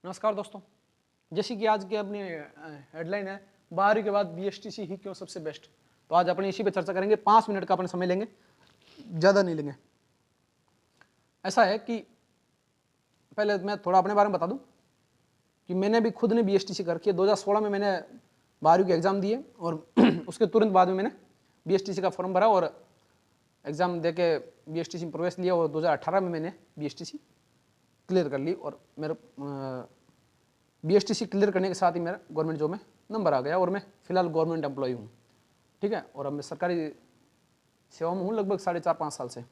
नमस्कार दोस्तों, जैसे कि आज की अपनी हेडलाइन है 12वीं के बाद बीएसटीसी ही क्यों सबसे बेस्ट। तो आज अपने इसी पे चर्चा करेंगे। 5 मिनट का अपने समय लेंगे, ज़्यादा नहीं लेंगे। ऐसा है कि पहले मैं थोड़ा अपने बारे में बता दूं कि मैंने भी खुद ने बीएसटीसी करके 2016 में मैंने 12वीं के एग्ज़ाम दिए और उसके तुरंत बाद में मैंने बीएसटीसी का फॉर्म भरा और एग्ज़ाम दे के बीएसटीसी में प्रवेश लिया और 2018 में मैंने बीएसटीसी क्लियर कर ली और मेरा बीएसटीसी क्लियर करने के साथ ही मेरा गवर्नमेंट जॉब में नंबर आ गया और मैं फिलहाल गवर्नमेंट एम्प्लॉय हूँ। ठीक है, और अब मैं सरकारी सेवा में हूँ लगभग 4.5 साल से।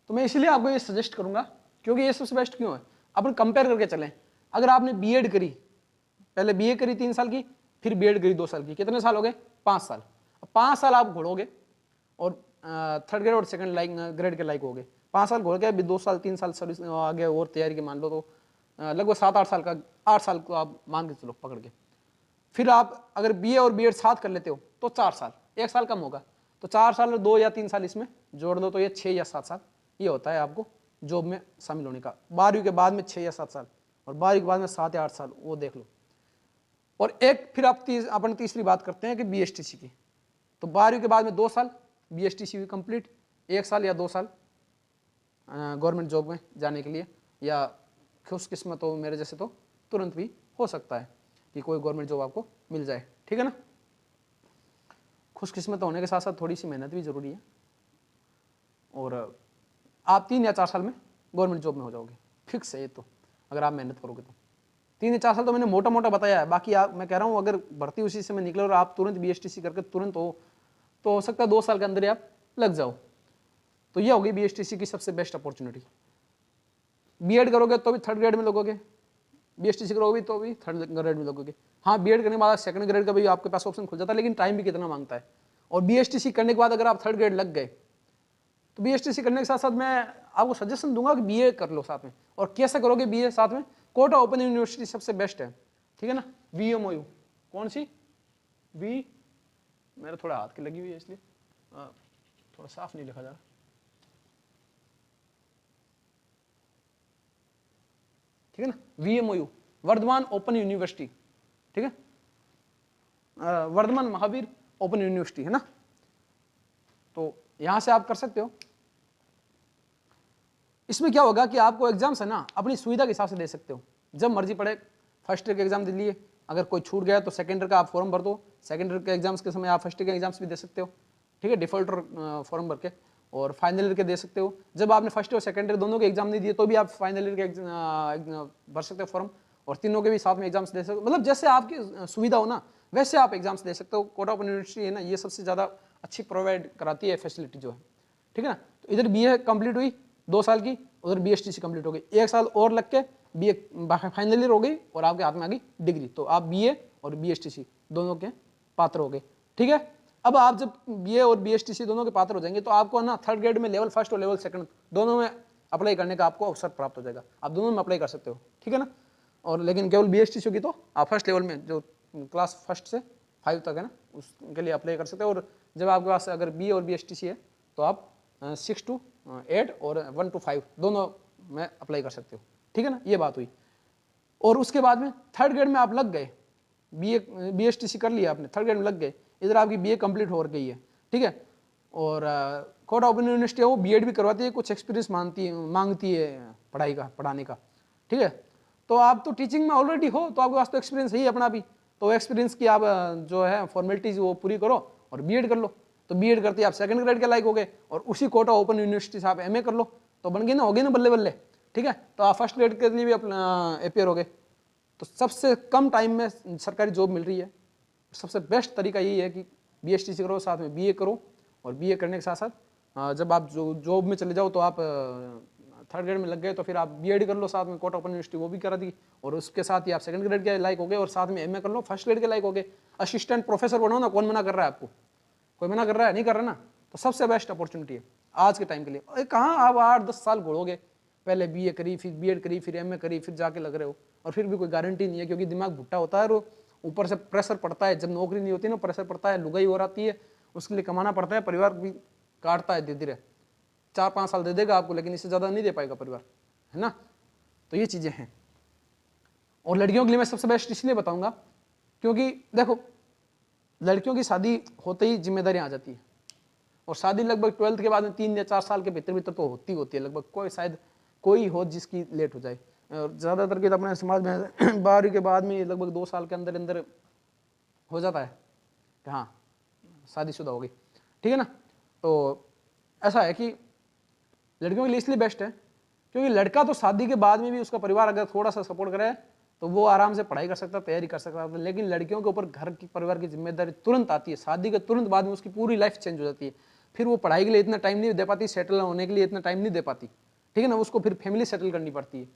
तो मैं इसलिए आपको ये सजेस्ट करूँगा क्योंकि ये सबसे बेस्ट क्यों है, अपन कंपेयर करके चलें। अगर आपने बीएड करी, पहले बीए करी 3 साल की, फिर बीएड करी 2 साल की, कितने साल हो गए? 5 साल। अब 5 साल आप घोड़ोगे और थर्ड ग्रेड और सेकंड ग्रेड के लायक हो गए। 5 साल घोड़ के अभी 2 साल 3 साल सर्विस आगे और तैयारी के मान लो तो लगभग 7-8 साल का 8 साल को आप मान के चलो पकड़ के। फिर आप अगर बीए और बीएड साथ कर लेते हो तो 4 साल, 1 साल कम होगा, तो 4 साल और 2 या 3 साल इसमें जोड़ दो तो ये 6 या 7 साल ये होता है आपको जॉब में शामिल होने का। 12वीं के बाद में 6 या 7 साल और 12वीं के बाद में 7 या 8 साल, वो देख लो। और एक फिर आप अपन तीसरी बात करते हैं कि बीएसटीसी की। तो 12वीं के बाद में 2 साल बीएसटीसी भी कंप्लीट, 1 साल या 2 साल गवर्नमेंट जॉब में जाने के लिए, या खुशकिस्मत हो मेरे जैसे तो तुरंत भी हो सकता है कि कोई गवर्नमेंट जॉब आपको मिल जाए। ठीक है ना, खुशकिस्मत होने के साथ साथ थोड़ी सी मेहनत भी जरूरी है और आप 3 या 4 साल में गवर्नमेंट जॉब में हो जाओगे, फिक्स है ये तो, अगर आप मेहनत करोगे तो। 3 या 4 साल तो मैंने मोटा मोटा बताया है, बाकी आप मैं कह रहा हूँ अगर भर्ती उसी समय निकले और आप तुरंत बीएसटीसी करके तुरंत हो सकता है 2 साल के अंदर ही आप लग जाओ। तो ये होगी बीएसटीसी की सबसे बेस्ट अपॉर्चुनिटी। बीएड करोगे तो भी 3rd ग्रेड में लगोगे, बीएसटीसी करोगे तो भी 3rd ग्रेड में लगोगे। हाँ, बीएड करने के बाद 2nd ग्रेड का भी आपके पास ऑप्शन खुल जाता है, लेकिन टाइम भी कितना मांगता है। और बीएसटीसी करने के बाद अगर आप 3rd ग्रेड लग गए तो बीएसटीसी करने के साथ साथ मैं आपको सजेशन दूंगा कि बीए कर लो साथ में। और कैसे करोगे बीए साथ में? कोटा ओपन यूनिवर्सिटी सबसे बेस्ट है। ठीक है ना, VMOU कौन सी मेरे थोड़ा हाथ की लगी हुई है इसलिए थोड़ा साफ नहीं लिखा जा रहा। ठीक है ना, VMOU वर्धमान ओपन यूनिवर्सिटी। ठीक है, वर्धमान महावीर ओपन यूनिवर्सिटी है ना, तो यहां से आप कर सकते हो। इसमें क्या होगा कि आपको एग्जाम्स है ना अपनी सुविधा के हिसाब से दे सकते हो, जब मर्जी पड़े। फर्स्ट ईयर के एग्जाम दे लिए, अगर कोई छूट गया तो सेकेंड ईयर का आप फॉर्म भर दो, सेकेंड ईयर के एग्जाम्स के समय आप फर्स्ट ईयर के एग्जाम्स भी दे सकते हो। ठीक है, डिफॉल्टर फॉर्म भर के, और फाइनल ईयर के दे सकते हो। जब आपने फर्स्ट और सेकेंड ईयर दोनों के एग्जाम नहीं दिए तो भी आप फाइनल ईयर के भर सकते हो फॉर्म, और तीनों के भी साथ में एग्जाम्स दे सकते हो। मतलब जैसे आपकी सुविधा हो ना वैसे आप एग्जाम्स दे सकते हो। कोटा ओपन यूनिवर्सिटी है ना, ये सबसे ज़्यादा अच्छी प्रोवाइड कराती है फैसिलिटी जो है। ठीक है ना, तो इधर बीए कंप्लीट हुई 2 साल की, उधर बीएसटीसी कंप्लीट हो गई, 1 साल और लग के बीए फाइनल ईयर हो गई और आपके हाथ में आ गई डिग्री। तो आप बीए और बीएसटीसी दोनों के पात्र हो गए। ठीक है, अब आप जब बीए और बीएसटीसी दोनों के पात्र हो जाएंगे तो आपको ना 3rd ग्रेड में लेवल 1 और लेवल 2 दोनों में अप्लाई करने का आपको अवसर प्राप्त हो जाएगा। आप दोनों में अप्लाई कर सकते हो। ठीक है ना, और लेकिन केवल बीएसटीसी होगी तो आप 1st लेवल में जो क्लास 1 से 5 तक है ना उसके लिए अप्लाई कर सकते हो। और जब आपके पास अगर बीए और बीएसटीसी है तो आप 6 to 8 और 1 to 5 दोनों में अप्लाई कर सकते हो। ठीक है ना, ये बात हुई। और उसके बाद में 3rd ग्रेड में आप लग गए, बीएसटीसी कर लिया आपने, 3rd ग्रेड में लग गए, इधर आपकी बीए कंप्लीट हो गई है। ठीक है, और कोटा ओपन यूनिवर्सिटी है वो बीएड भी करवाती है, कुछ एक्सपीरियंस मांगती है पढ़ाने का। ठीक है, तो आप तो टीचिंग में ऑलरेडी हो तो आपके पास तो एक्सपीरियंस है ही अपना भी, तो एक्सपीरियंस की आप जो है फॉर्मेलिटीज वो पूरी करो और बीएड कर लो। तो बीएड करते आप 2nd ग्रेड के लायक हो गए और उसी कोटा ओपन यूनिवर्सिटी से आप एमए कर लो, तो बन गए ना, हो गए ना बल्ले बल्ले। ठीक है, तो आप 1st ग्रेड के लिए भी अपना अपेयर हो गए। तो सबसे कम टाइम में सरकारी जॉब मिल रही है। सबसे बेस्ट तरीका यही है कि बीएसटीसी करो साथ में बीए करो, और बीए करने के साथ साथ जब आप जॉब में चले जाओ तो आप 3rd ग्रेड में लग गए तो फिर आप बीएड कर लो साथ में, कोटा ओपन यूनिवर्सिटी वो भी करा दी, और उसके साथ ही आप 2nd ग्रेड के लायक हो गए और साथ में एमए कर लो, 1st ग्रेड के लायक हो गए। असिस्टेंट प्रोफेसर बनो ना, कौन मना कर रहा है आपको? कोई मना कर रहा है? नहीं कर रहा ना, तो सबसे बेस्ट अपॉर्चुनिटी है आज के टाइम के लिए। कहाँ आप 8-10 साल घोड़ोगे, पहले बीए करी फिर बीएड करी फिर एमए करी फिर जाके लग रहे हो, और फिर भी कोई गारंटी नहीं है क्योंकि दिमाग भुट्टा होता है और ऊपर से प्रेशर पड़ता है। जब नौकरी नहीं होती ना प्रेशर पड़ता है, लुगाई हो आती है, उसके लिए कमाना पड़ता है, परिवार भी काटता है धीरे धीरे। 4-5 साल दे देगा आपको लेकिन इससे ज़्यादा नहीं दे पाएगा परिवार, है ना। तो ये चीज़ें हैं। और लड़कियों के लिए मैं सबसे बेस्ट इसलिए बताऊंगा क्योंकि देखो लड़कियों की शादी होते ही जिम्मेदारियां आ जाती है, और शादी लगभग 12th के बाद में 3 या 4 साल के भीतर भीतर तो होती है लगभग, कोई शायद कोई हो जिसकी लेट हो जाए, और ज़्यादातर के तो अपने समाज में 12वीं के बाद में लगभग 2 साल के अंदर अंदर हो जाता है कि हाँ शादीशुदा हो गई, ठीक है ना। तो ऐसा है कि लड़कियों के लिए इसलिए बेस्ट है क्योंकि लड़का तो शादी के बाद में भी उसका परिवार अगर थोड़ा सा सपोर्ट करे तो वो आराम से पढ़ाई कर सकता है, तैयारी कर सकता है, लेकिन लड़कियों के ऊपर घर की परिवार की जिम्मेदारी तुरंत आती है, शादी के तुरंत बाद में उसकी पूरी लाइफ चेंज हो जाती है, फिर वो पढ़ाई के लिए इतना टाइम नहीं दे पाती, सेटल होने के लिए इतना टाइम नहीं दे पाती, ठीक है ना, उसको फिर फैमिली सेटल करनी पड़ती है।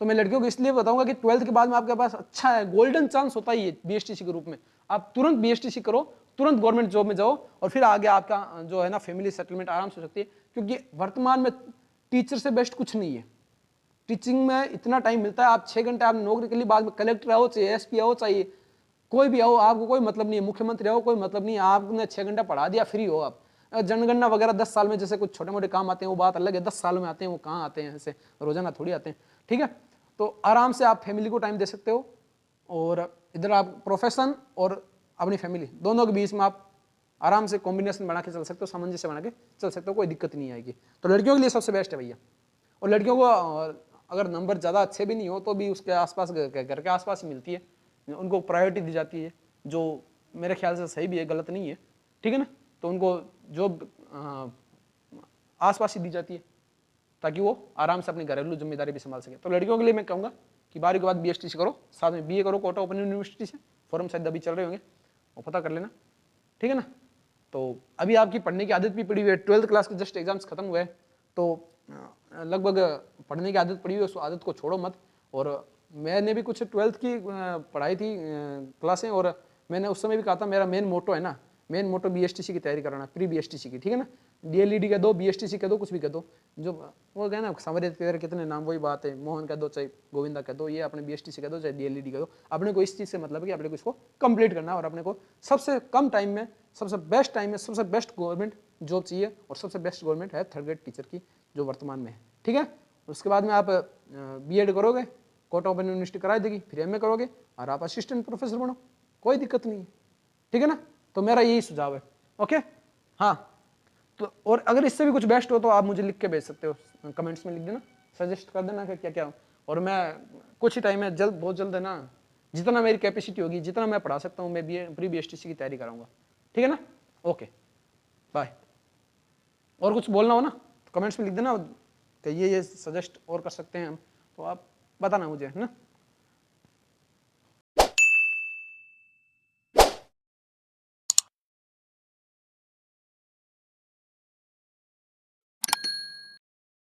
तो मैं लड़कियों को इसलिए बताऊंगा कि 12th के बाद में आपके पास अच्छा है, गोल्डन चांस होता ही है बीएसटीसी के रूप में, आप तुरंत बीएसटीसी करो, तुरंत गवर्नमेंट जॉब में जाओ, और फिर आगे आपका जो है ना फैमिली सेटलमेंट आराम से हो सकती है, क्योंकि वर्तमान में टीचर से बेस्ट कुछ नहीं है। टीचिंग में इतना टाइम मिलता है, आप 6 घंटे आप नौकरी के लिए, बाद में कलेक्टर आओ चाहे एसपी आओ चाहे कोई भी आओ, आपको कोई मतलब नहीं है, मुख्यमंत्री आओ कोई मतलब नहीं है, आपने 6 घंटा पढ़ा दिया फ्री हो आप। जनगणना वगैरह 10 साल में, जैसे कुछ छोटे मोटे काम आते हैं वो बात अलग है, 10 साल में आते हैं, वो कहाँ आते हैं, ऐसे रोजाना थोड़ी आते हैं, ठीक है। तो आराम से आप फैमिली को टाइम दे सकते हो, और इधर आप प्रोफेशन और अपनी फैमिली दोनों के बीच में आप आराम से कॉम्बिनेशन बना के चल सकते हो, सामंजस्य बना के चल सकते हो, कोई दिक्कत नहीं आएगी। तो लड़कियों के लिए सबसे बेस्ट है भैया। और लड़कियों को अगर नंबर ज़्यादा अच्छे भी नहीं हो तो भी उसके आसपास घर के आसपास ही मिलती है, उनको प्रायोरिटी दी जाती है, जो मेरे ख्याल से सही भी है, गलत नहीं है, ठीक है ना। तो उनको जॉब आसपास ही दी जाती है ताकि वो आराम से अपनी घरेलू जिम्मेदारी भी संभाल सके। तो लड़कियों के लिए मैं कहूँगा कि 12वीं के बाद बीएसटीसी करो, साथ में बीए करो कोटा ओपन यूनिवर्सिटी से, फॉर्म शायद अभी चल रहे होंगे, वो पता कर लेना, ठीक है ना। तो अभी आपकी पढ़ने की आदत भी पड़ी हुई है, 12th क्लास के जस्ट एग्जाम्स खत्म हुए, तो लगभग पढ़ने की आदत पड़ी हुई है, उस आदत को छोड़ो मत। और मैंने भी कुछ 12th की पढ़ाई थी क्लासें, और मैंने उस समय भी कहा था मेरा मेन मोटो है ना, मेन मोटो बीएसटीसी की तैयारी कराना, प्री बीएसटीसी की, ठीक है ना। डीएलईडी कह दो, बीएसटीसी कह दो, कुछ भी कह दो, जो वो कहे ना समरे तेरे कितने नाम, वही बात है, मोहन कह दो चाहे गोविंदा कह दो, ये अपने बीएसटीसी कह दो चाहे डीएलईडी कह दो, अपने को इस चीज़ से मतलब है कि अपने को इसको कंप्लीट करना है, और अपने को सबसे कम टाइम में सबसे बेस्ट टाइम में सबसे बेस्ट गवर्नमेंट जॉब चाहिए, और सबसे बेस्ट गवर्नमेंट है 3rd ग्रेड टीचर की जो वर्तमान में है, ठीक है। उसके बाद में आप बीएड करोगे, कोटा ओपन यूनिवर्सिटी कराई देगी, फिर एमए करोगे और आप असिस्टेंट प्रोफेसर बनो, कोई दिक्कत नहीं है, ठीक है ना। तो मेरा यही सुझाव है, ओके। हाँ, तो और अगर इससे भी कुछ बेस्ट हो तो आप मुझे लिख के भेज सकते हो, कमेंट्स में लिख देना, सजेस्ट कर देना कि क्या क्या हो, और मैं कुछ ही टाइम में जल्द, बहुत जल्द है ना, जितना मेरी कैपेसिटी होगी, जितना मैं पढ़ा सकता हूँ, मैं प्री बीएसटीसी की तैयारी कराऊंगा, ठीक है ना। Okay bye. और कुछ बोलना हो ना तो कमेंट्स में लिख देना कि ये सजेस्ट और कर सकते हैं हम, तो आप बताना मुझे, है ना।